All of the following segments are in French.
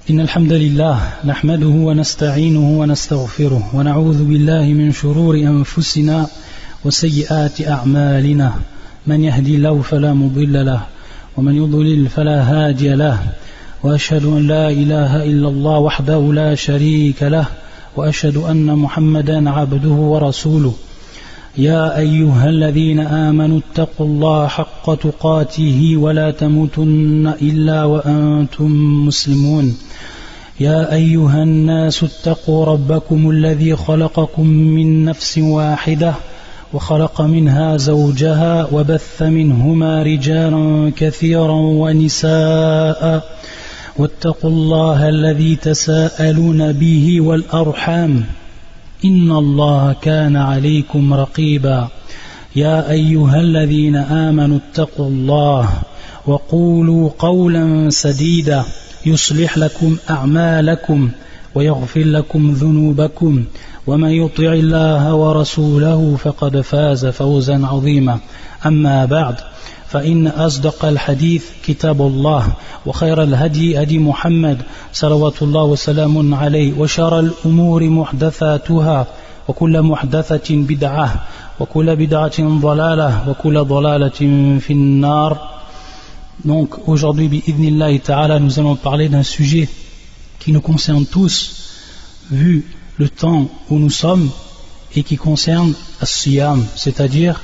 إن الحمد لله نحمده ونستعينه ونستغفره ونعوذ بالله من شرور أنفسنا وسيئات أعمالنا من يهدي الله فلا مضل له ومن يضلل فلا هادي له وأشهد أن لا إله إلا الله وحده لا شريك له وأشهد أن محمدا عبده ورسوله يا أيها الذين آمنوا اتقوا الله حق تقاته ولا تموتن إلا وأنتم مسلمون يا أيها الناس اتقوا ربكم الذي خلقكم من نفس واحدة وخلق منها زوجها وبث منهما رجالا كثيرا ونساء واتقوا الله الذي تساءلون به والأرحام إن الله كان عليكم رقيبا يا أيها الذين آمنوا اتقوا الله وقولوا قولا سديدا يصلح لكم أعمالكم ويغفر لكم ذنوبكم ومن يطع الله ورسوله فقد فاز فوزا عظيما أما بعد فإن أصدق الحديث كتاب الله وخير الهدي هدي محمد صلوات الله وسلام عليه وشر الأمور محدثاتها وكل محدثة بدعة وكل بدعة ضلالة وكل ضلالة في النار. Donc aujourd'hui, bi'idhnillahi ta'ala, nous allons parler d'un sujet qui nous concerne tous, vu le temps où nous sommes, et qui concerne as-siyam, c'est-à-dire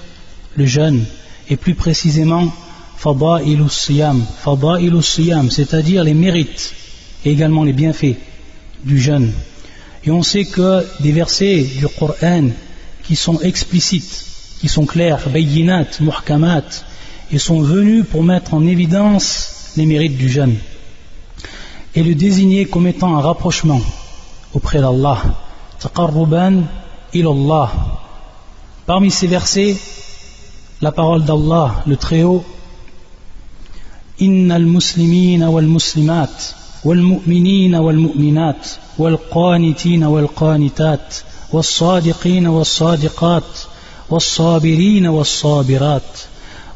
le jeûne, et plus précisément fada'ilus siyam, c'est-à-dire les mérites et également les bienfaits du jeûne. Et on sait que des versets du Coran qui sont explicites, qui sont clairs, bayyinat, muhkamat, et sont venus pour mettre en évidence les mérites du jeûne et le désigner comme étant un rapprochement auprès d'Allah, taqarruban ilallah. Parmi ces versets, la parole d'Allah, le Très-Haut, Innal muslimina wal muslimat wal mu'minina wal mu'minat wal qanitina wal qanitat was sadiqina was sadiqat was sabirina was sabirat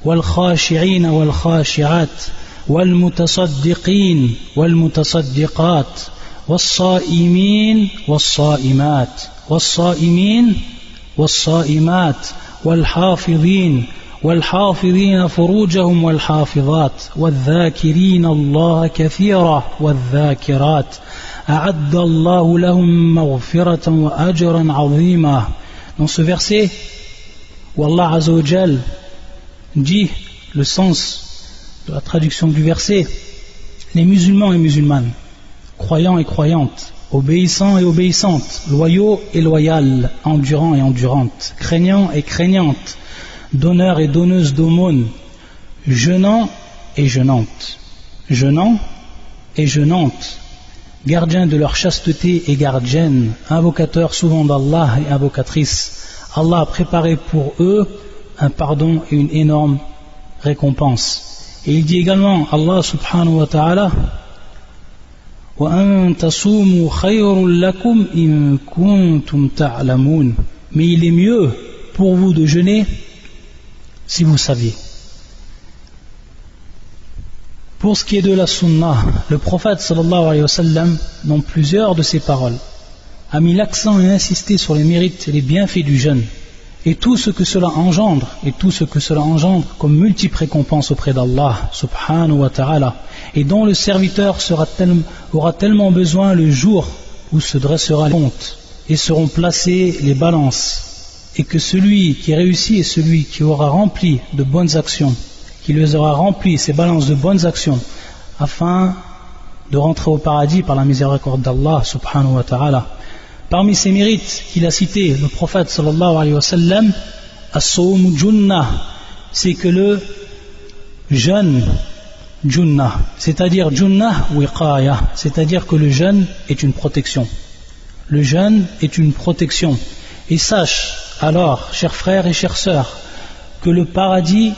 wal khashi'ina wal khashi'at wal mutasaddiqin wal mutasaddiqat was sa'imin was sa'imat was sa'imin was sa'imat والحافظين والحافظين فروجهم والحافظات والذاكرين الله كثيرا والذاكرات أعد الله لهم مغفرة وأجرا عظيما. Dans ce verset où Allah Azza wa Jal dit le sens de la traduction du verset: les musulmans et musulmanes, croyants et croyantes, obéissants et obéissantes, loyaux et loyales, endurants et endurantes, craignants et craignantes, donneurs et donneuses d'aumônes, jeûnants et jeûnantes, gardiens de leur chasteté et gardiennes, invocateurs souvent d'Allah et invocatrices. Allah a préparé pour eux un pardon et une énorme récompense. Et il dit également, Allah subhanahu wa ta'ala, وَأَن تَصُومُوا خَيْرٌ لَكُمْ إِن كُنتُمْ تَعْلَمُونَ. Mais il est mieux pour vous de jeûner si vous saviez. Pour ce qui est de la sunna, le prophète sallallahu alayhi wa sallam, dans plusieurs de ses paroles, a mis l'accent et insisté sur les mérites et les bienfaits du jeûne et tout ce que cela engendre comme multiples récompenses auprès d'Allah subhanahu wa ta'ala, et dont le serviteur aura tellement besoin le jour où se dressera le compte et seront placées les balances, et que celui qui réussit est celui qui aura rempli de bonnes actions, qui les aura rempli ces balances de bonnes actions afin de rentrer au paradis par la miséricorde d'Allah subhanahu wa ta'ala. Parmi ces mérites qu'il a cités, le prophète sallallahu alayhi wa sallam, as-sawm junnah, c'est que le jeûne, junnah, c'est-à-dire junnah wiqaya, c'est-à-dire que le jeûne est une protection. Le jeûne est une protection. Et sache alors, chers frères et chères sœurs, que le paradis,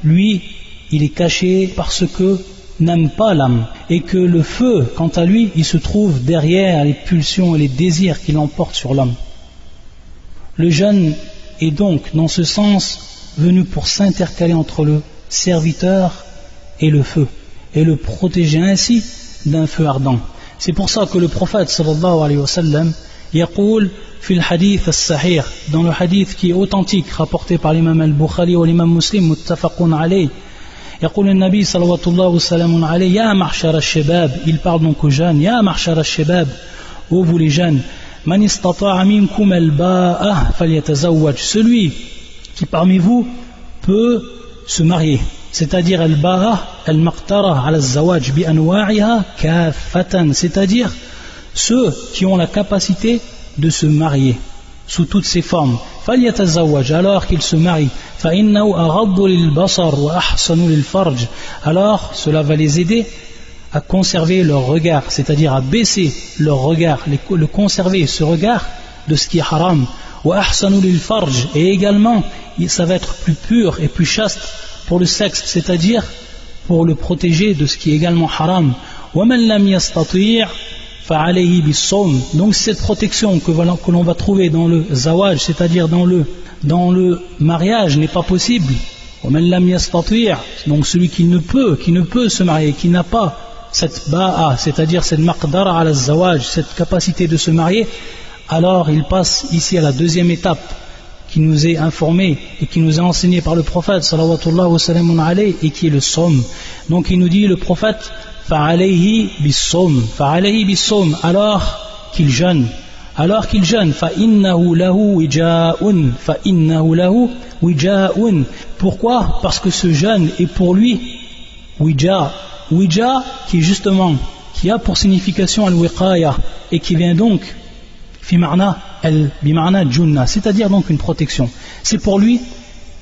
lui, il est caché parce que n'aime pas l'âme, et que le feu, quant à lui, il se trouve derrière les pulsions et les désirs qui l'emportent sur l'homme. Le jeûne est donc, dans ce sens, venu pour s'intercaler entre le serviteur et le feu, et le protéger ainsi d'un feu ardent. C'est pour ça que le prophète sallallahu alayhi wa sallam يقول في الحديث الصحيح, dans le hadith qui est authentique rapporté par l'imam al-Bukhari ou l'imam Muslim متفق عليه, يقول النبي صلى الله وسلم عليه يا معشر الشباب, il parle donc aux jeunes, يا معشر الشباب, ô vous les jeunes, من استطاع منكم الباءة فليتزوج, celui qui parmi vous peut se marier, c'est-à-dire al-ba'a al-maqtara ala al-zawaj bi anwa'iha kaffatan, c'est-à-dire ceux qui ont la capacité de se marier sous toutes ses formes. فليتزوج, alors qu'ils se marient. فإنه أغض للبصر وأحسن للفرج, alors cela va les aider à conserver leur regard, c'est-à-dire à baisser leur regard, le conserver ce regard de ce qui est haram. وأحسن للفرج, et également ça va être plus pur et plus chaste pour le sexe, c'est-à-dire pour le protéger de ce qui est également haram. ومن لم يستطيع فعليه بالصوم, donc cette protection que l'on va trouver dans le zawaj, c'est-à-dire dans le mariage, n'est pas possible. ومن لم يستطيع, donc celui qui ne peut se marier, qui n'a pas cette ba'a, c'est-à-dire cette maqdara ala zawaj, cette capacité de se marier, alors il passe ici à la deuxième étape qui nous est informée et qui nous est enseignée par le prophète sallallahu wa sallam alayhi, et qui est le somme. Donc il nous dit le prophète fa'alayhi bis-sawm, alors qu'il jeûne, fa'innahu lahu wija'un, pourquoi? Parce que ce jeûne est pour lui wija qui a pour signification al-wiqaya, et qui vient donc bima'na junna, c'est-à-dire donc une protection. C'est pour lui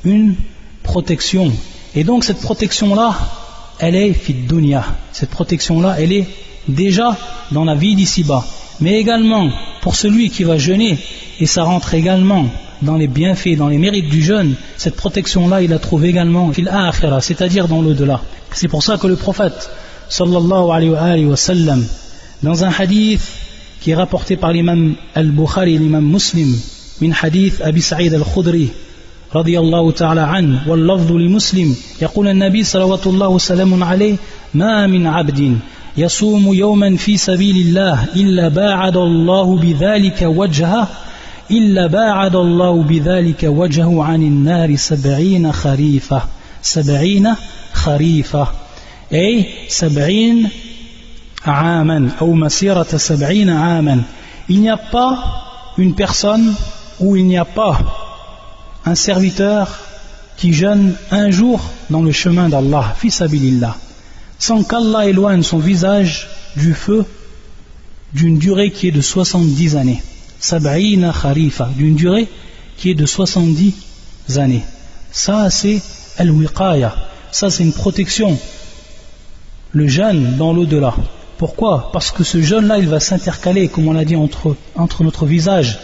une protection, et donc cette protection-là, elle est fid dunya, cette protection-là, elle est déjà dans la vie d'ici-bas, mais également pour celui qui va jeûner, et ça rentre également dans les bienfaits, dans les mérites du jeûne, cette protection-là, il la trouve également fil akhirah, c'est-à-dire dans l'au-delà. C'est pour ça que le prophète sallallahu alayhi wa sallam, dans un hadith qui est rapporté par l'imam al-Bukhari et l'imam Muslim, min hadith Abi Sa'id al-Khudri رضي الله تعالى عنه واللفظ لمسلم, يقول النبي صلوات الله وسلام عليه ما من عبد يصوم يوما في سبيل الله إلا باعد الله بذلك وجهه عن النار 70 خريفة أي 70 عاما أو مسيرة 70 عاما. Il n'y a pas une personne où il n'y a pas un serviteur qui jeûne un jour dans le chemin d'Allah, fi sabilillah, sans qu'Allah éloigne son visage du feu d'une durée qui est de 70 années. Sab'ina kharifa, d'une durée qui est de 70 années. Ça c'est al-wiqaya, ça c'est une protection. Le jeûne dans l'au-delà. Pourquoi? Parce que ce jeûne-là, il va s'intercaler, comme on l'a dit, entre notre visage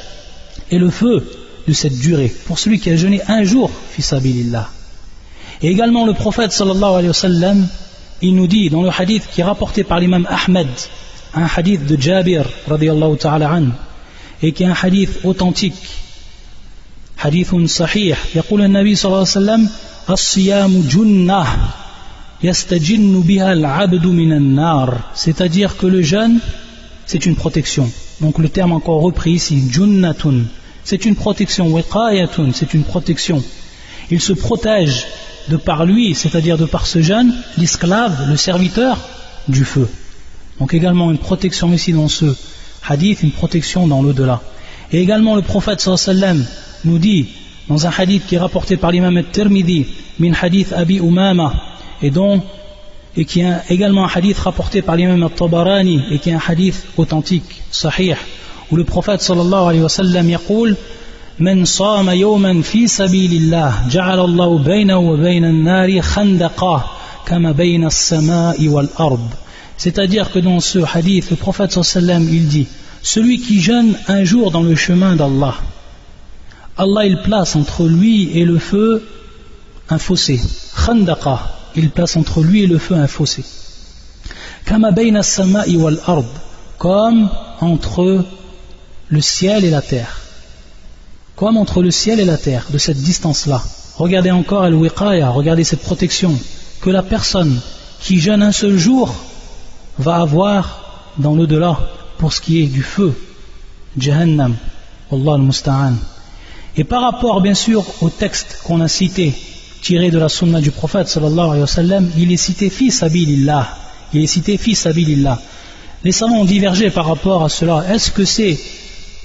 et le feu de cette durée, pour celui qui a jeûné un jour, fi sabilillah. Et également le prophète sallallahu alayhi wa sallam, il nous dit dans le hadith qui est rapporté par l'imam Ahmed, un hadith de Jabir radiyallahu ta'ala an, et qui est un hadith authentique, hadithun sahih, يقول النبي صلى الله عليه وسلم الصيام جنة يستجن بها العبد من النار, c'est-à-dire que le jeûne c'est une protection. Donc le terme encore repris ici, junnatun, c'est une protection, wiqayatun, c'est une protection. Il se protège de par lui, c'est-à-dire de par ce jeûne, l'esclave, le serviteur du feu. Donc également une protection ici dans ce hadith, une protection dans l'au-delà. Et également le prophète sallallahu alayhi wa sallam nous dit dans un hadith qui est rapporté par l'imam al-Tirmidhi, min hadith Abi Umama, et qui est également un hadith rapporté par l'imam al-Tabarani, et qui est un hadith authentique, sahih, où le prophète sallallahu alayhi wa sallam يقول من صام يوما في سبيل الله جعل الله بينه وبين النار خندقا كما بين السماء والأرض. C'est-à-dire que dans ce hadith, le prophète sallallahu alayhi wa sallam, il dit, celui qui jeûne un jour dans le chemin d'Allah, Allah il place entre lui et le feu un fossé, khandaqa, il place entre lui et le feu un fossé, kama bayna as-sama'i wal ard, comme entre le ciel et la terre, comme entre le ciel et la terre, de cette distance-là. Regardez encore al-wiqaya, regardez cette protection que la personne qui jeûne un seul jour va avoir dans l'au-delà pour ce qui est du feu, Jahannam, Wallah al-Musta'an. Et par rapport bien sûr au texte qu'on a cité, tiré de la sunna du prophète sallallahu alayhi wa sallam, il est cité fi sabilillah. Il est cité fi sabilillah. Les savants ont divergé par rapport à cela. Est-ce que c'est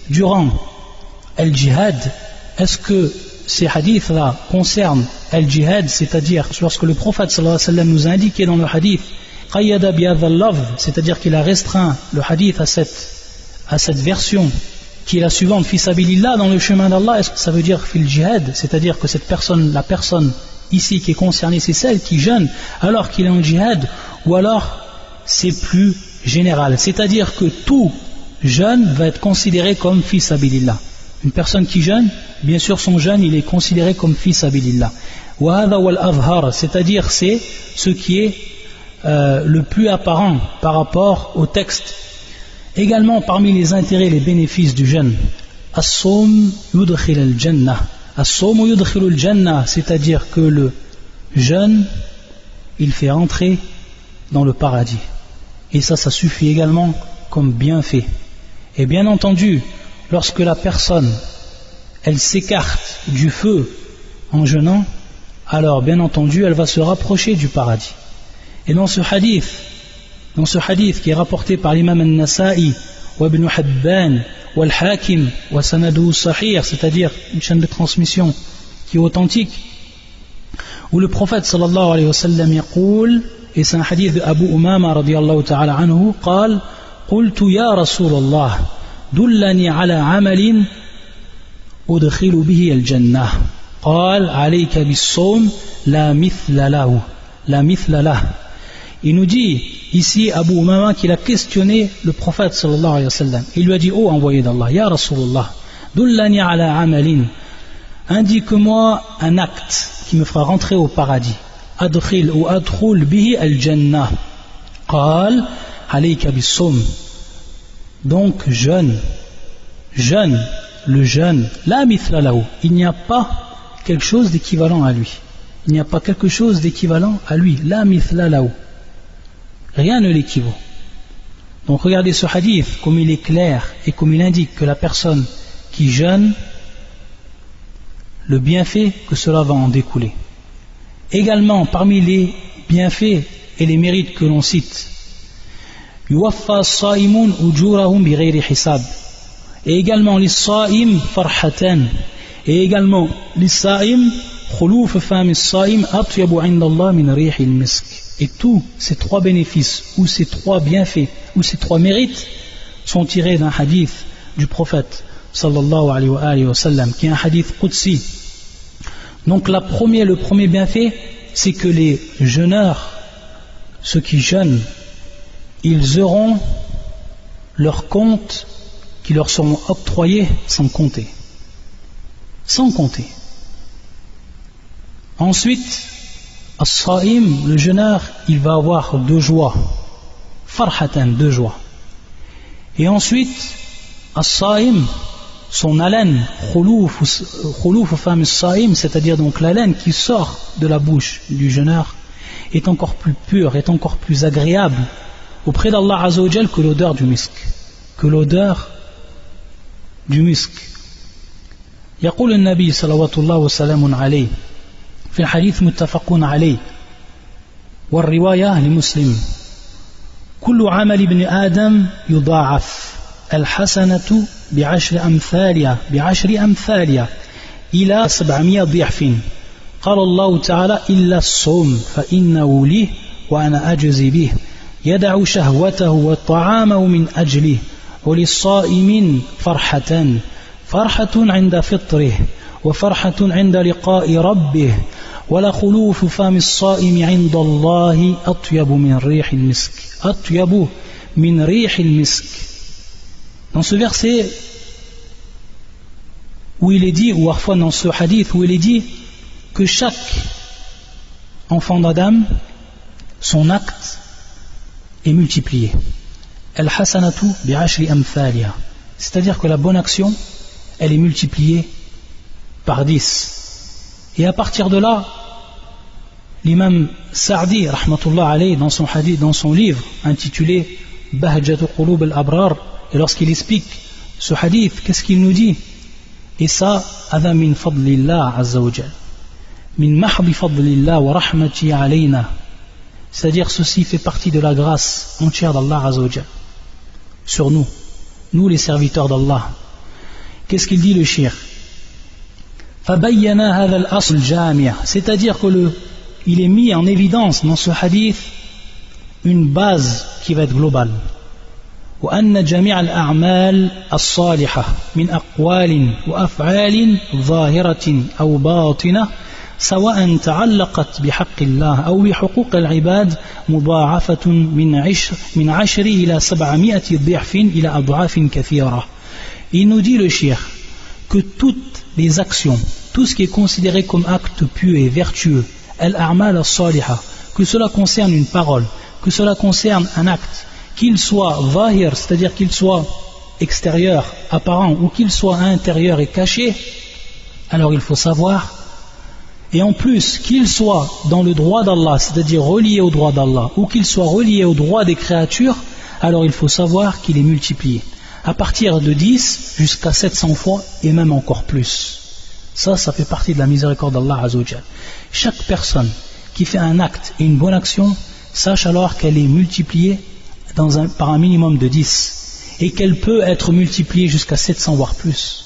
durant al-jihad? Est-ce que ces hadiths-là concernent al-jihad, c'est-à-dire lorsque le prophète sallallahu alayhi wa sallam nous a indiqué dans le hadith qayyada bi hadha al-lafz, c'est-à-dire qu'il a restreint le hadith à cette version qui est la suivante, fi sabilillah, dans le chemin d'Allah, est-ce que ça veut dire fil jihad, c'est-à-dire que la personne ici qui est concernée, c'est celle qui jeûne alors qu'il est en jihad, ou alors c'est plus général, c'est-à-dire que tout jeûne va être considéré comme fi sabilillah. Une personne qui jeûne, bien sûr son jeûne il est considéré comme fi sabilillah. Wa hadha wal azhar, c'est-à-dire c'est ce qui est le plus apparent par rapport au texte. Également parmi les intérêts, les bénéfices du jeûne, as-sawm yudkhil al-jannah. As-sawm yudkhil al-jannah, c'est-à-dire que le jeûne, il fait entrer dans le paradis. Et ça suffit également comme bienfait. Et bien entendu, lorsque la personne, elle s'écarte du feu en jeûnant, alors bien entendu, elle va se rapprocher du paradis. Et dans ce hadith qui est rapporté par l'imam al-Nasa'i wa ibn Hibban wa al-Hakim wa sanadu sahih, c'est-à-dire une chaîne de transmission qui est authentique, où le prophète sallallahu alayhi wa sallam yaqul, et c'est un hadith de Abu Umama radiyallahu ta'ala anhu, قال قلت يا رسول الله دلني على عمل أدخل به الجنة قال عليك بالصوم لا مثل له. Il nous dit ici Abu Umama qu'il a questionné le prophète sallallahu alayhi wa sallam. Il lui a dit: oh envoyé d'Allah, ya Rasulullah, dullani ala amalin, indique-moi un acte qui me fera rentrer au paradis. Adkhil ou adkhul bihi al-jannah. Qal alayka bis-sawm. Donc jeûne, le jeûne, la mithla lahu, il n'y a pas quelque chose d'équivalent à lui. Il n'y a pas quelque chose d'équivalent à lui. La mithla lahu. Rien ne l'équivaut. Donc regardez ce hadith, comme il est clair et comme il indique que la personne qui jeûne, le bienfait que cela va en découler. Également, parmi les bienfaits et les mérites que l'on cite, yuwaffa as-sa'imun ujurahum bighayri hisab. Et également les sa'im farhatan. Et également les sa'im khuluf fam as-sa'im atyabu 'inda Allah min rih al-misk. Et tous ces trois bénéfices, ou ces trois bienfaits, ou ces trois mérites sont tirés d'un hadith du prophète sallallahu alayhi wa sallam, qui est un hadith qudsi. Donc le premier bienfait, c'est que les jeûneurs, ceux qui jeûnent, ils auront leurs comptes qui leur seront octroyés sans compter. Sans compter. Ensuite, as-sa'im, le jeûneur, il va avoir deux joies. Farhatan, deux joies. Et ensuite, as-sa'im, son haleine, khuluf fam as-sa'im, c'est-à-dire donc l'haleine qui sort de la bouche du jeûneur, est encore plus pure, est encore plus agréable auprès d'Allah Azza wa Jal que l'odeur du misk. Que l'odeur du misk. يقول النبي صلوات الله وسلام عليه في الحديث متفق عليه والرواية لمسلم كل عمل ابن آدم يضاعف الحسنة بعشر أمثالها إلى 700 ضعف قال الله تعالى إلا الصوم فإنه لي وأنا أجزي به يدع شهوته وطعامه من أجله وللصائم فرحة عند فطره وفرحة عند لقاء ربه ولخلوف فم الصائم عند الله أطيب من ريح المسك. Dans ce verset où il est dit, ou parfois dans ce hadith où il est dit que chaque enfant d'Adam, son acte est multiplié. Al-hasanatu bi'ashri amthaliha, c'est-à-dire que la bonne action, elle est multipliée par 10. Et à partir de là, l'imam Sa'di rahmatullah alayhi, dans son livre intitulé Bahjatu Qulub al-Abrar, et lorsqu'il explique ce hadith, qu'est-ce qu'il nous dit? Et ça, هذا من فضل الله عز وجل, من محض فضل الله ورحمته علينا, c'est-à-dire ceci fait partie de la grâce entière d'Allah Azza wa Jal sur nous, nous les serviteurs d'Allah. Qu'est-ce qu'il dit le cheikh? فبين هذا الأصل الجامع, c'est-à-dire que il est mis en évidence dans ce hadith une base qui va être globale. وأن جميع الأعمال الصالحة من أقوال وأفعال ظاهرة أو باطنة سواء تعلقت بحق الله أو بحقوق العباد مضاعفة من 10 إلى 700 ضعف إلى أضعاف كثيرة. Il nous dit le cheikh que toutes les actions, tout ce qui est considéré comme acte pieux et vertueux, al-a'mal as-salihah, que cela concerne une parole, que cela concerne un acte, qu'il soit zahir, c'est-à-dire qu'il soit extérieur, apparent, ou qu'il soit intérieur et caché, alors il faut savoir, et en plus qu'il soit dans le droit d'Allah, c'est-à-dire relié au droit d'Allah, ou qu'il soit relié au droit des créatures, alors il faut savoir qu'il est multiplié à partir de 10 jusqu'à 700 fois et même encore plus. Ça fait partie de la miséricorde d'Allah Azza wa Jal. Chaque personne qui fait un acte et une bonne action, sache alors qu'elle est multipliée par un minimum de 10 et qu'elle peut être multipliée jusqu'à 700 voire plus.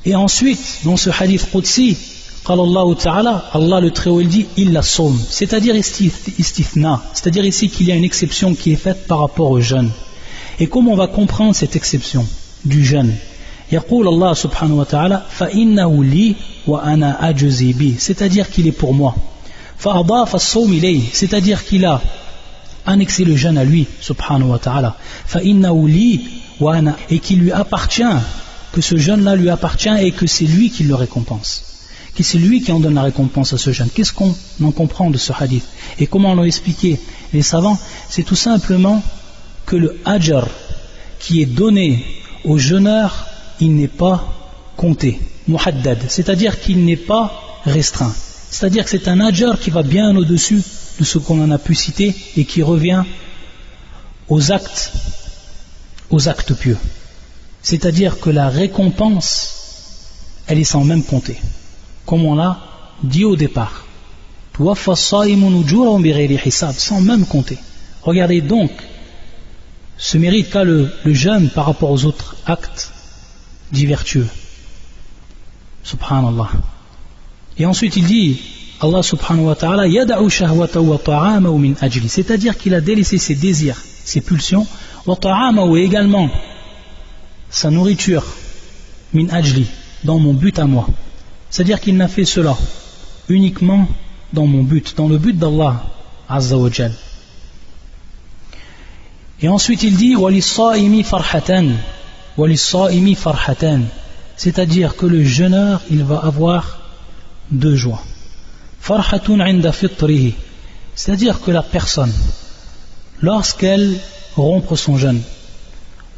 Et ensuite, dans ce hadith Qudsi, Allah le Très-Haut il dit illa sawm, c'est-à-dire istithna, c'est-à-dire ici qu'il y a une exception qui est faite par rapport au jeûne. Et comment on va comprendre cette exception du jeûne? يقول Allah subhanahu wa ta'ala فإنه لي وأنا أجزي به, c'est-à-dire qu'il est pour moi. فأضاف الصوم إليه, c'est-à-dire qu'il a annexé le jeûne à lui subhanahu wa ta'ala. فإنه لي وأنا, et qu'il lui appartient, que ce jeûne-là lui appartient et que c'est lui qui le récompense, que c'est lui qui en donne la récompense à ce jeûne. Qu'est-ce qu'on en comprend de ce hadith et comment l'ont expliqué les savants? C'est tout simplement que le ajr qui est donné au jeûneur, il n'est pas compté, muhaddad, c'est-à-dire qu'il n'est pas restreint, c'est-à-dire que c'est un ajr qui va bien au-dessus de ce qu'on en a pu citer et qui revient aux actes pieux, c'est-à-dire que la récompense elle est sans même compter, comme on l'a dit au départ, sans même compter. Regardez donc ce mérite qu'a le jeûne par rapport aux autres actes dits vertueux. Subhanallah. Et ensuite il dit, Allah subhanahu wa ta'ala, yada'u shahwatahu wa ta'amahu min ajli, c'est-à-dire qu'il a délaissé ses désirs, ses pulsions, wa ta'amahu, et également sa nourriture, min ajli, dans mon but à moi. C'est-à-dire qu'il n'a fait cela uniquement dans mon but, dans le but d'Allah Azza wa Jal. Et ensuite il dit وَلِلصَّائِمِ فَرْحَةً, c'est-à-dire que le jeûneur il va avoir deux joies. فَرْحَةٌ عِنْدَ فِطْرِهِ, c'est-à-dire que la personne, lorsqu'elle rompt son jeûne,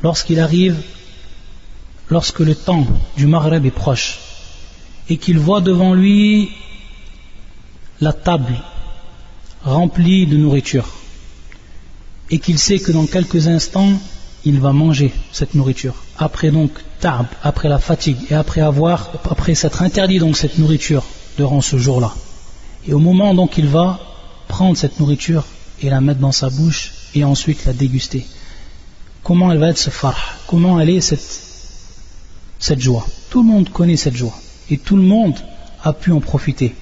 lorsqu'il arrive, lorsque le temps du Maghreb est proche et qu'il voit devant lui la table remplie de nourriture et qu'il sait que dans quelques instants il va manger cette nourriture, après donc ta'b, après la fatigue et après s'être interdit donc cette nourriture durant ce jour-là, et au moment donc il va prendre cette nourriture et la mettre dans sa bouche et ensuite la déguster, comment elle va être ce farh, comment elle est cette joie. Tout le monde connaît cette joie et tout le monde a pu en profiter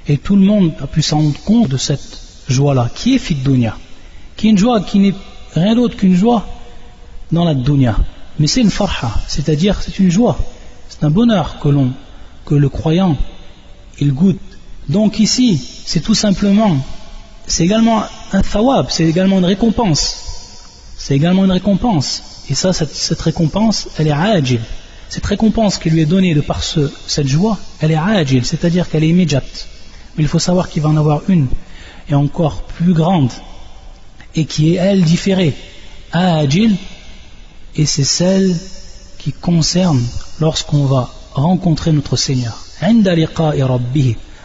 et tout le monde a pu s'en rendre compte de cette joie-là qui est fit dunya, qui est une joie qui n'est rien d'autre qu'une joie dans la dunya, mais c'est une farha, c'est-à-dire c'est une joie, c'est un bonheur que le croyant il goûte. Donc ici c'est tout simplement, c'est également un thawab, c'est également une récompense, et ça cette récompense elle est ajil, cette récompense qui lui est donnée de par cette joie elle est ajil, c'est-à-dire qu'elle est immédiate, mais il faut savoir qu'il va en avoir une et encore plus grande et qui est elle différée, ajil, et c'est celle qui concerne lorsqu'on va rencontrer notre Seigneur.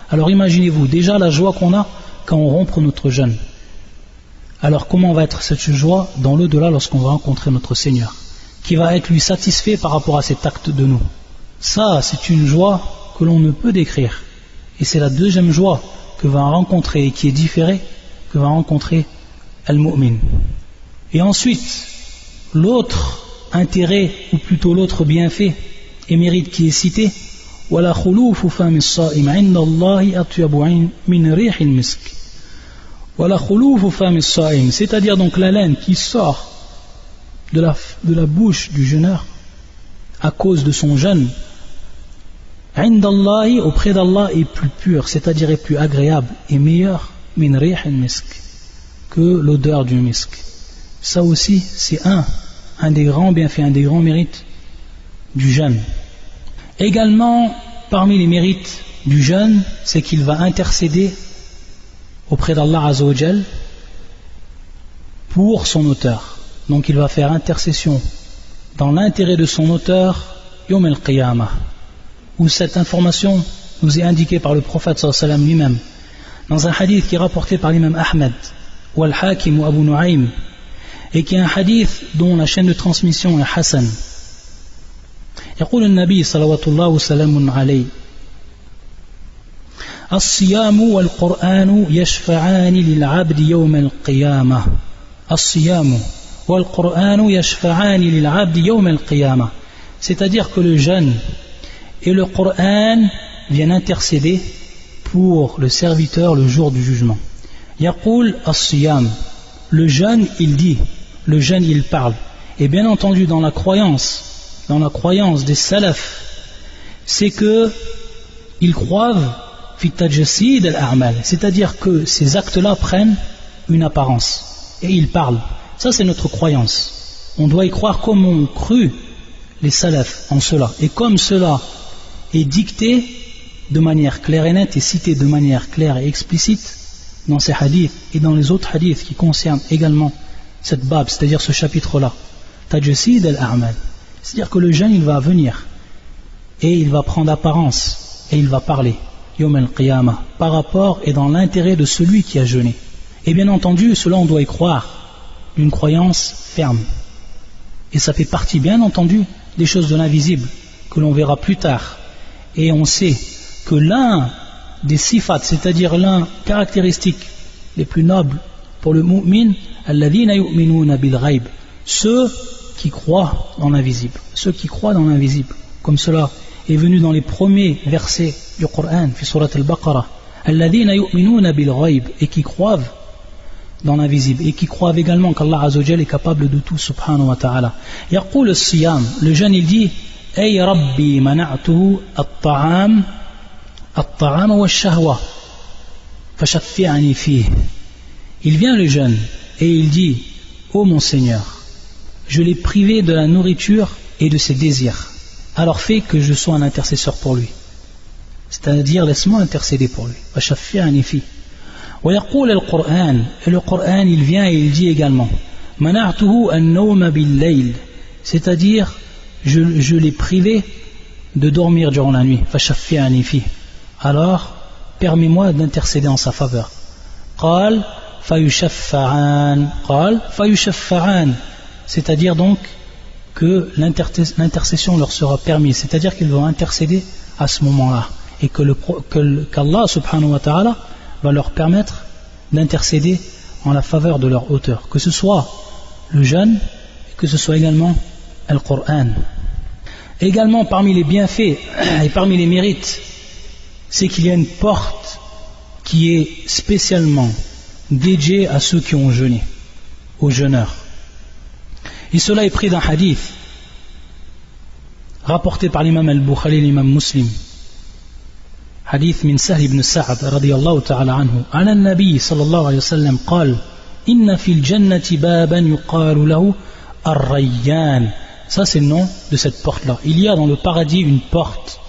Alors imaginez-vous déjà la joie qu'on a quand on rompt notre jeûne. Alors comment va être cette joie dans l'au-delà lorsqu'on va rencontrer notre Seigneur, qui va être lui satisfait par rapport à cet acte de nous? Ça, c'est une joie que l'on ne peut décrire. Et c'est la deuxième joie que va rencontrer et qui est différée que va rencontrer Al-Mu'min. Et ensuite, l'autre intérêt, ou plutôt l'autre bienfait et mérite qui est cité, وَلَا خُلُوفُ فَمِ الصَّائِمِ عِنْدَ اللَّهِ أَطْيَبُ مِنْ رِيحِ الْمِسْكِ. وَلَا خُلُوفُ فَمِ الصَّائِمِ, c'est-à-dire donc l'haleine qui sort de la bouche du jeûneur à cause de son jeûne, عِنْدَ اللَّهِ, auprès d'Allah, est plus pure, c'est-à-dire est plus agréable et meilleure مِنْ رِيحِ الْمِسْكِ, que l'odeur du misk. Ça aussi, c'est un des grands bienfaits, un des grands mérites du jeûne. Également, parmi les mérites du jeûne, c'est qu'il va intercéder auprès d'Allah Azza wa Jal pour son auteur. Donc il va faire intercession dans l'intérêt de son auteur Yawm al-Qiyamah, où cette information nous est indiquée par le prophète sallallahu alayhi wa sallam lui-même dans un hadith qui est rapporté par l'imam Ahmed ou Al-Hakim ou Abu Nu'aym, et qui est un hadith dont la chaîne de transmission est Hassan. يقول النبي صلوات الله وسلام عليه الصيام والقرآن يشفعان للعبد يوم القيامة. الصيام والقرآن يشفعان للعبد يوم القيامة, c'est-à-dire que le jeûne et le Coran viennent intercéder pour le serviteur le jour du jugement. يقول الصيام, le jeûne il dit, le jeûne il parle, et bien entendu dans la croyance des salafs, c'est que ils croient fi tajsid al-a'mal, c'est-à-dire que ces actes-là prennent une apparence et ils parlent. Ça c'est notre croyance. On doit y croire comme ont cru les salafs en cela, et comme cela est dicté de manière claire et nette et cité de manière claire et explicite dans ces hadiths et dans les autres hadiths qui concernent également cette bab, c'est-à-dire ce chapitre-là, tajsid al-a'mal. C'est-à-dire que le jeûne il va venir et il va prendre apparence et il va parler Yawm al-Qiyamah par rapport et dans l'intérêt de celui qui a jeûné. Et bien entendu, cela on doit y croire d'une croyance ferme. Et ça fait partie bien entendu des choses de l'invisible que l'on verra plus tard. Et on sait que l'un des sifat, c'est-à-dire l'un caractéristique les plus nobles pour le mu'min, alladhina yu'minuna bil ghaib, ceux qui croient dans l'invisible, comme cela est venu dans les premiers versets du Coran, fi surat al-Baqarah, alladhina yu'minuna bil ghaib, et qui croient dans l'invisible, et qui croient également qu'Allah Azza wa Jalla est capable de tout, subhanahu wa ta'ala. Yaqul as-siyam, le jeune il dit, ay rabbi mana'tuhu at-ta'am wa ash-shahwa fashaffi'ani fihi. Il vient le jeune et il dit, ô mon Seigneur, je l'ai privé de la nourriture et de ses désirs, alors fais que je sois un intercesseur pour lui, c'est-à-dire laisse-moi intercéder pour lui. fashaffi'ani fihi. ويقول القرآن, et le Coran il vient et il dit également منعته النوم بالليل, c'est-à-dire je l'ai privé de dormir durant la nuit. فشفعني فيه, alors permets-moi d'intercéder en sa faveur. قال فيشفعان, c'est-à-dire donc que l'intercession leur sera permise, c'est-à-dire qu'ils vont intercéder à ce moment-là et qu'Allah subhanahu wa ta'ala va leur permettre d'intercéder en la faveur de leur auteur, que ce soit le jeûne et que ce soit également le Coran. Également parmi les bienfaits et parmi les mérites, c'est qu'il y a une porte qui est spécialement dédiée à ceux qui ont jeûné, aux jeûneurs. Et cela est pris d'un hadith rapporté par l'imam al-Bukhari et l'imam Muslim. حديث من سهل بن سعد رضي الله تعالى عنه عن النبي صلى الله عليه وسلم قال إن في الجنة بابا يقال له الريان. Ça c'est le nom de cette porte là. Il y a dans le paradis une porte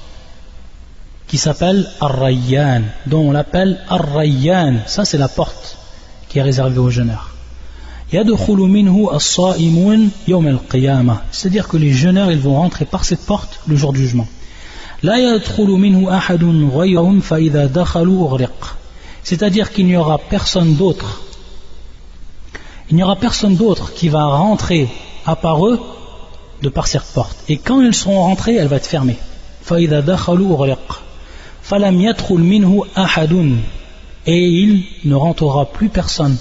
qui s'appelle Ar-Rayyan, dont on l'appelle Ar-Rayyan. Ça c'est la porte qui est réservée aux jeûneurs. يدخل منه الصائمون يوم القيامة, c'est-à-dire que les jeûneurs ils vont rentrer par cette porte le jour du jugement. لا يدخل منه أحد غيرهم فإذا دخلوا أغرق, c'est-à-dire qu'il n'y aura personne d'autre il n'y aura personne d'autre qui va rentrer à part eux de par cette porte. Et quand ils seront rentrés, elle va être fermée. فَإِذَا دَخَلُوا أُغْلِقَ فَلَمْ يَدْخُلْ مِنْهُ أَحَدٌ. Et il ne rentrera plus personne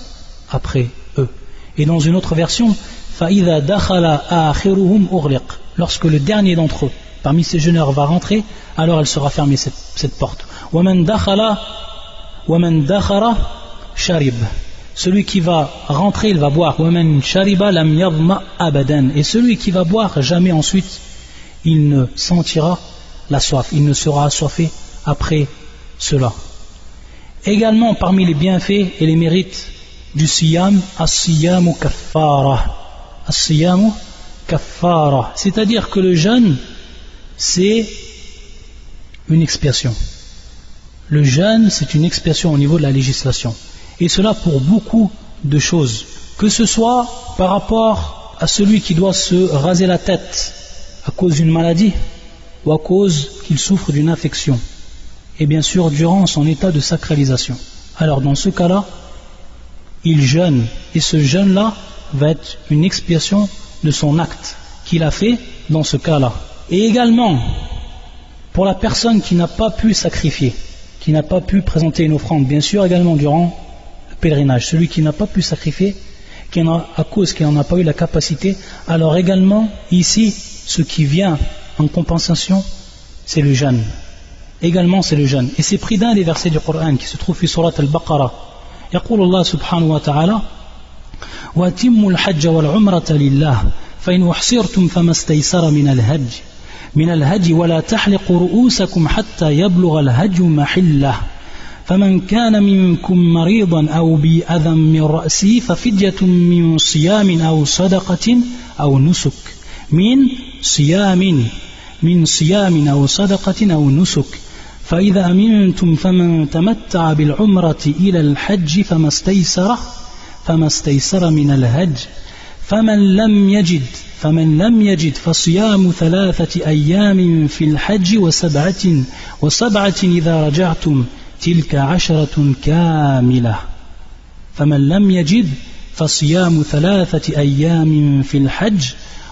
après eux. Et dans une autre version, فَإِذَا دَخَلَ آخِرُهُمْ أُغْلِقَ. Lorsque le dernier d'entre eux, parmi ces jeûneurs, va rentrer, alors elle sera fermée cette porte. وَمَنْ دَخَلَ شَرِبَ. Celui qui va rentrer, il va boire. وَمَنْ شَرِبَ لَمْ يَظْمَأْ أَبَدًا. Et celui qui va boire, jamais ensuite, il ne sentira la soif, il ne sera assoiffé après cela. Également, parmi les bienfaits et les mérites du siyam, as-siyamu kaffara. As-siyamu kaffara. C'est-à-dire que le jeûne, c'est une expiation. Le jeûne, c'est une expiation au niveau de la législation. Et cela pour beaucoup de choses. Que ce soit par rapport à celui qui doit se raser la tête à cause d'une maladie ou à cause qu'il souffre d'une infection. Et bien sûr, durant son état de sacralisation. Alors dans ce cas-là, il jeûne. Et ce jeûne-là va être une expiation de son acte qu'il a fait dans ce cas-là. Et également, pour la personne qui n'a pas pu sacrifier, qui n'a pas pu présenter une offrande, bien sûr également durant le pèlerinage, celui qui n'a pas pu sacrifier, à cause qu'il n'en a pas eu la capacité, alors également ici, ce qui vient en compensation, c'est le jeûne. Également c'est le jeûne. Et c'est pris d'un des versets du Coran qui se trouve في سورة البقرة. يقول الله سبحانه وتعالى وَأَتِمُّوا الْحَجَّ وَالْعُمْرَةَ لِلَّهِ فَإِنْ أُحْصِرْتُمْ فَمَا اسْتَيْسَرَ من الهدي ولا تحلقوا رؤوسكم حتى يبلغ الهدي محله فمن كان منكم مريضا أو بأذى من رأسه ففدية من صيام أو صدقة أو نسك من صيام أو صدقة أو نسك فإذا أمنتم فمن تمتع بالعمرة إلى الحج فما استيسر من الهدي فمن لم يجد فصيام 3 أيام في الحج وسبعة إذا رجعتم تلك 10 كاملة فمن لم يجد فصيام 3 أيام في الحج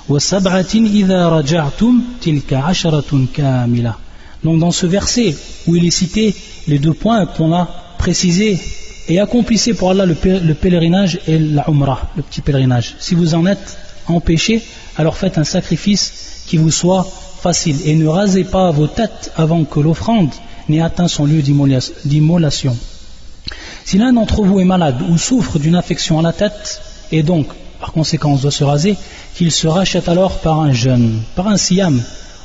وسبعة إذا رجعتم تلك 10 كاملة. Donc dans ce verset où il est cité les 2 points qu'on a précisés, et accomplissez pour Allah le pèlerinage et la umrah, le petit pèlerinage. Si vous en êtes empêché, alors faites un sacrifice qui vous soit facile et ne rasez pas vos têtes avant que l'offrande n'ait atteint son lieu d'immolation. Si l'un d'entre vous est malade ou souffre d'une infection à la tête et donc par conséquent doit se raser, qu'il se rachète alors par un jeûne, par un siyam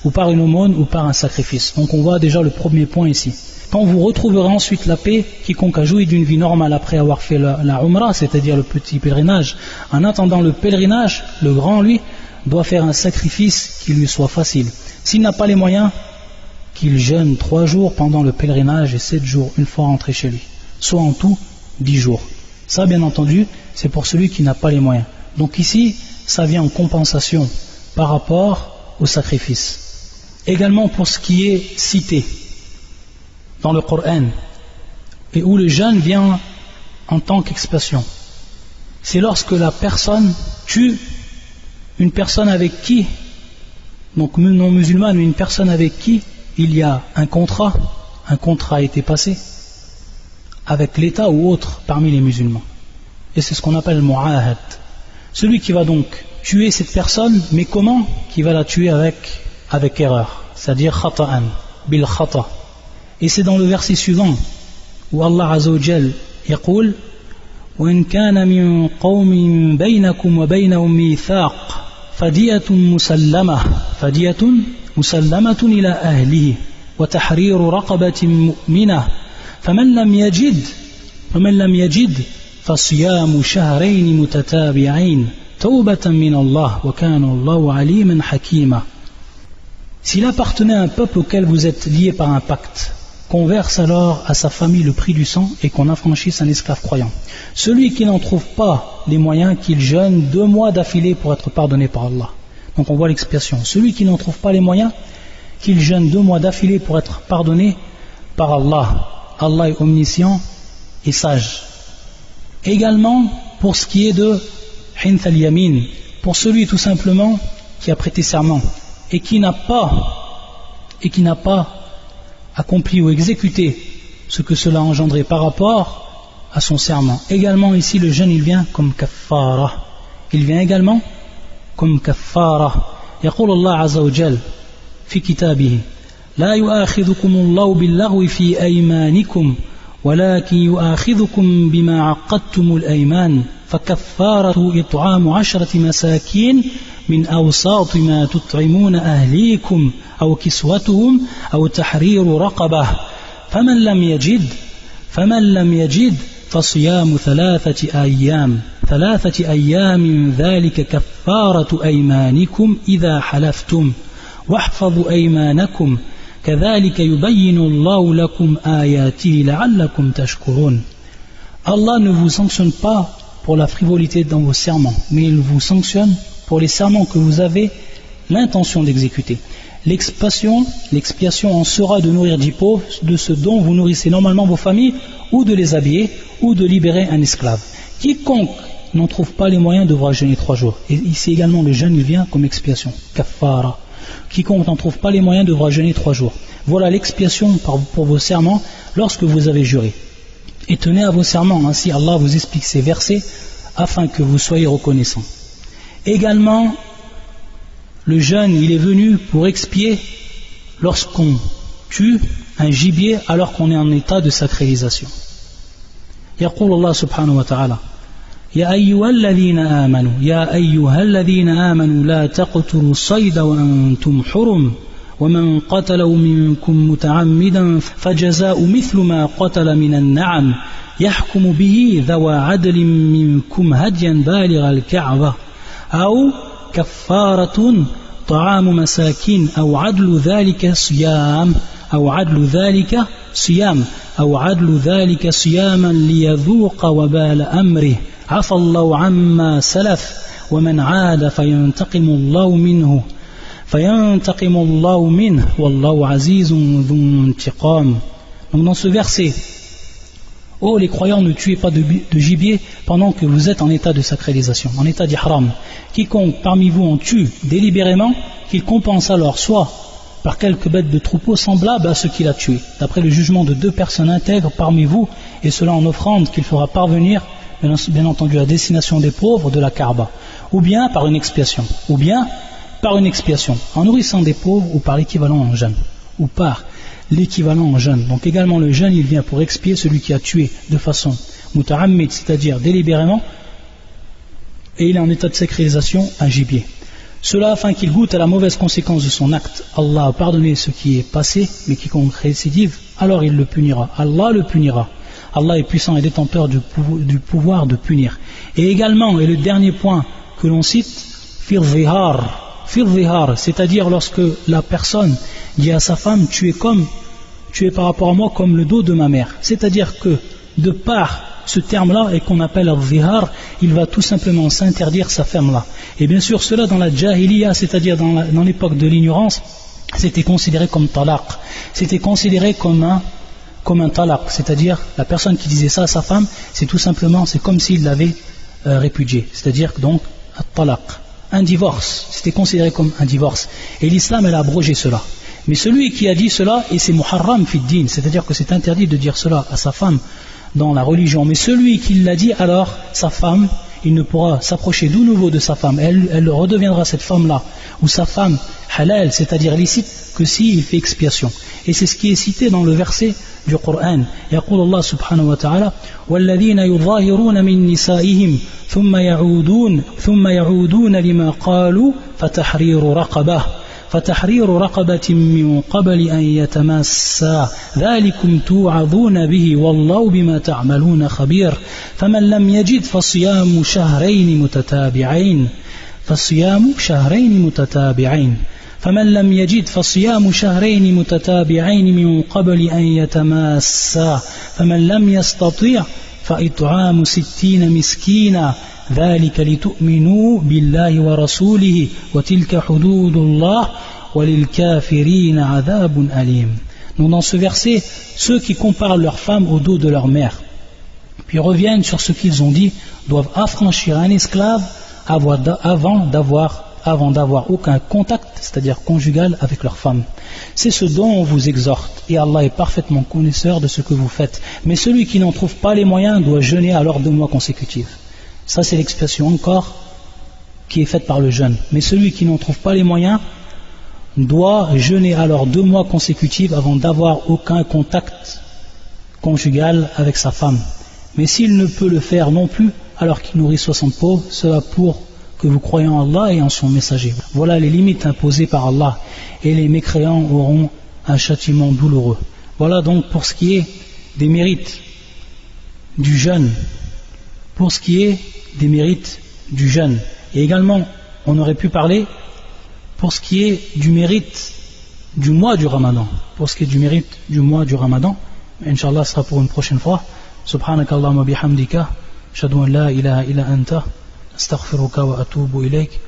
ou par une aumône ou par un sacrifice. Donc on voit déjà le premier point ici. Quand vous retrouverez ensuite la paix, quiconque a joui d'une vie normale après avoir fait la umrah, c'est-à-dire le petit pèlerinage, en attendant le pèlerinage, le grand lui doit faire un sacrifice qui lui soit facile. S'il n'a pas les moyens, qu'il jeûne 3 jours pendant le pèlerinage et 7 jours une fois rentré chez lui, soit en tout 10 jours. Ça bien entendu, c'est pour celui qui n'a pas les moyens. Donc ici, ça vient en compensation par rapport au sacrifice. Également pour ce qui est cité dans le Coran et où le jeûne vient en tant qu'expression, c'est lorsque la personne tue une personne avec qui, donc non musulmane, mais une personne avec qui il y a un contrat a été passé avec l'État ou autre parmi les musulmans, et c'est ce qu'on appelle le mu'ahad. Celui qui va donc tuer cette personne, mais comment? Qui va la tuer avec erreur, c'est-à-dire khata'an, bil khata'. Et c'est dans le verset suivant où Allah Azza wa Jal يقول وإن كان من قوم بينكم وبينهم ميثاق فدية مسلمة إلى أهله وتحرير رقبة مؤمنة فمن لم يجد فصيام شهرين متتابعين توبة من الله وكان الله عليما حكيما. S'il appartenait à un peuple auquel vous êtes liés par un pacte, qu'on verse alors à sa famille le prix du sang et qu'on affranchisse un esclave croyant. Celui qui n'en trouve pas les moyens, qu'il jeûne 2 mois d'affilée pour être pardonné par Allah. Donc on voit l'expiation. Celui qui n'en trouve pas les moyens, qu'il jeûne 2 mois d'affilée pour être pardonné par Allah. Allah est omniscient et sage. Également pour ce qui est de hinth al-yamin, pour celui tout simplement qui a prêté serment et qui n'a pas accompli ou exécuté ce que cela a engendré par rapport à son serment. Également ici le jeûne il vient comme kaffara. Il vient également comme kaffara. يقول الله عز وجل في كتابه لا يؤاخذكم الله باللغو في أيمانكم ولكن يؤاخذكم بما عقدتم الأيمان فكفارة إطعام 10 مساكين من أوساط ما تطعمون أهليكم أو كسوتهم أو تحرير رقبة فمن لم يجد فصيام 3 أيام ذلك كفارة أيمانكم إذا حلفتم واحفظوا أيمانكم كذلك يبين الله لكم آياته لعلكم تشكرون. Allah ne vous sanctionne pas pour la frivolité dans vos serments, mais il vous sanctionne pour les serments que vous avez l'intention d'exécuter. L'expiation en sera de nourrir 10 pauvres de ce dont vous nourrissez normalement vos familles, ou de les habiller, ou de libérer un esclave. Quiconque n'en trouve pas les moyens devra jeûner 3 jours. Et ici également le jeûne il vient comme expiation, kaffara. Quiconque n'en trouve pas les moyens devra jeûner 3 jours. Voilà l'expiation pour vos serments lorsque vous avez juré. Et tenez à vos serments, ainsi Allah vous explique ces versets afin que vous soyez reconnaissants. Également, le jeûne il est venu pour expier lorsqu'on tue un gibier alors qu'on est en état de sacralisation. يقول الله سبحانه وتعالى يا أيها الذين آمنوا لا تقتلوا الصيد وأنتم حرم ومن قتله منكم متعمدا فجزاء مثل ما قتل من النعم يحكم به ذوى عدل منكم هديا بالغ الكعبة أو كفارة طعام مساكين أو عدل ذلك صياما ليذوق وبال أمره عفى الله عما سلف ومن عاد فينتقم الله منه والله عزيز ذو انتقام. Donc dans ce verset, ô les croyants, ne tuez pas de gibier pendant que vous êtes en état de sacralisation, en état d'ihram. Quiconque parmi vous en tue délibérément, qu'il compense alors soit par quelques bêtes de troupeau semblables à ce qu'il a tué, d'après le jugement de 2 personnes intègres parmi vous, et cela en offrande qu'il fera parvenir, bien entendu, à destination des pauvres de la Kaaba, ou bien par une expiation, en nourrissant des pauvres, ou par l'équivalent en jeûne, Donc également le jeûne, il vient pour expier celui qui a tué de façon muta'ammid, c'est-à-dire délibérément, et il est en état de sacralisation un gibier. Cela afin qu'il goûte à la mauvaise conséquence de son acte. Allah a pardonné ce qui est passé, mais quiconque récidive, alors il le punira. Allah le punira. Allah est puissant et détenteur du pouvoir de punir. Et également, et le dernier point que l'on cite, fir-zihar, c'est-à-dire lorsque la personne dit à sa femme, tu es par rapport à moi comme le dos de ma mère. C'est-à-dire que de par ce terme-là, et qu'on appelle al-zihar, il va tout simplement s'interdire sa femme-là. Et bien sûr, cela dans la jahiliya, c'est-à-dire dans l'époque de l'ignorance, c'était considéré comme talaq. C'était considéré comme un talaq, c'est-à-dire la personne qui disait ça à sa femme, c'est comme s'il l'avait répudié. C'est-à-dire donc, talaq, un divorce, c'était considéré comme un divorce. Et l'islam, elle a abrogé cela. Mais celui qui a dit cela, et c'est muharram fid din, c'est-à-dire que c'est interdit de dire cela à sa femme dans la religion, mais celui qui l'a dit, alors sa femme, il ne pourra s'approcher de nouveau de sa femme, elle redeviendra cette femme-là, ou sa femme halal, c'est-à-dire licite, que s'il fait expiation. Et c'est ce qui est cité dans le verset du Coran. يقول الله سبحانه وتعالى والذين يظاهرون من نسائهم ثم يعودون لما قالوا فتحرير رقبة من قبل أن يتماسا ذلكم توعظون به والله بما تعملون خبير فمن لم يجد فصيام شهرين متتابعين من قبل أن يتماسا فمن لم يستطيع فإطعام 60 مسكينا ذلك لتؤمنوا بالله ورسوله وتلك حدود الله وللكافرين عذاب أليم. Donc dans ce verset, ceux qui comparent leurs femmes au dos de leur mère, puis reviennent sur ce qu'ils ont dit, doivent affranchir un esclave avant d'avoir aucun contact, c'est-à-dire conjugal, avec leur femme. C'est ce dont on vous exhorte, et Allah est parfaitement connaisseur de ce que vous faites. Mais celui qui n'en trouve pas les moyens doit jeûner alors 2 mois consécutifs. Ça, c'est l'expression encore qui est faite par le jeûne. Mais celui qui n'en trouve pas les moyens doit jeûner alors 2 mois consécutifs avant d'avoir aucun contact conjugal avec sa femme. Mais s'il ne peut le faire non plus, alors qu'il nourrit 60 pauvres, cela pour que vous croyez en Allah et en son messager. Voilà les limites imposées par Allah, et les mécréants auront un châtiment douloureux. Voilà donc pour ce qui est des mérites du jeûne. Pour ce qui est des mérites du jeûne. Et également, on aurait pu parler pour ce qui est du mérite du mois du Ramadan. Pour ce qui est du mérite du mois du Ramadan, Inch'Allah, ce sera pour une prochaine fois. Subhanakallahumma bihamdika, ashhadu an la ilaha illa anta, astaghfiruka wa atubu ilayk.